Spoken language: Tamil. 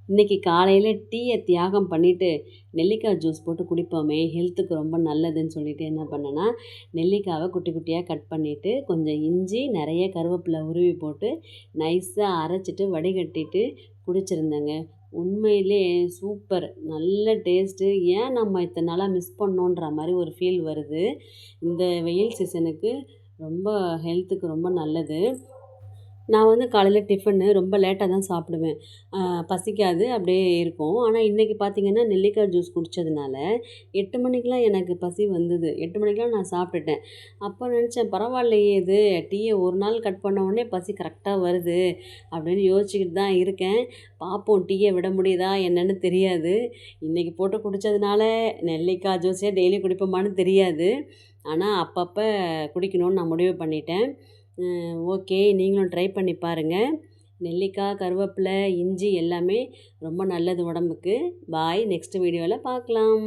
இன்றைக்கி காலையில் டீயை தியாகம் பண்ணிவிட்டு நெல்லிக்காய் ஜூஸ் போட்டு குடிப்போமே, ஹெல்த்துக்கு ரொம்ப நல்லதுன்னு சொல்லிட்டு என்ன பண்ணேன்னா, நெல்லிக்காவை குட்டி குட்டியாக கட் பண்ணிவிட்டு கொஞ்சம் இஞ்சி நிறைய கருவேப்பிலை உருவி போட்டு நைஸாக அரைச்சிட்டு வடிகட்டிட்டு குடிச்சிருந்தேங்க. உண்மையிலே சூப்பர், நல்ல டேஸ்ட்டு. ஏன் நம்ம இத்தனை நாளாக மிஸ் பண்ணோன்ற மாதிரி ஒரு ஃபீல் வருது. இந்த வெயில் சீசனுக்கு ரொம்ப ஹெல்த்துக்கு ரொம்ப நல்லது. நான் வந்து காலையில் டிஃபனு ரொம்ப லேட்டாக தான் சாப்பிடுவேன். பசிக்காது, அப்படியே இருக்கும். ஆனால் இன்றைக்கி பார்த்திங்கன்னா, நெல்லிக்காய் ஜூஸ் குடித்ததுனால 8 மணிக்கெலாம் எனக்கு பசி வந்தது. 8 மணிக்கெலாம் நான் சாப்பிட்டுட்டேன். அப்போ நினச்சேன், பரவாயில்லையே இது, டீயை ஒரு நாள் கட் பண்ண உடனே பசி கரெக்டாக வருது அப்படின்னு யோசிச்சுக்கிட்டு தான் இருக்கேன். பார்ப்போம், டீயை விட முடியுதா என்னன்னு தெரியாது. இன்றைக்கி போட்டு குடித்ததுனால நெல்லிக்காய் ஜூஸே டெய்லி குடிப்போமான்னு தெரியாது. ஆனால் அப்பப்போ குடிக்கணும்னு நான் முடிவு பண்ணிட்டேன். ஓகே, நீங்களும் ட்ரை பண்ணி பாருங்கள். நெல்லிக்காய், கருவேப்பிலை, இஞ்சி எல்லாமே ரொம்ப நல்லது உடம்புக்கு. பாய், நெக்ஸ்ட் வீடியோவில் பார்க்கலாம்.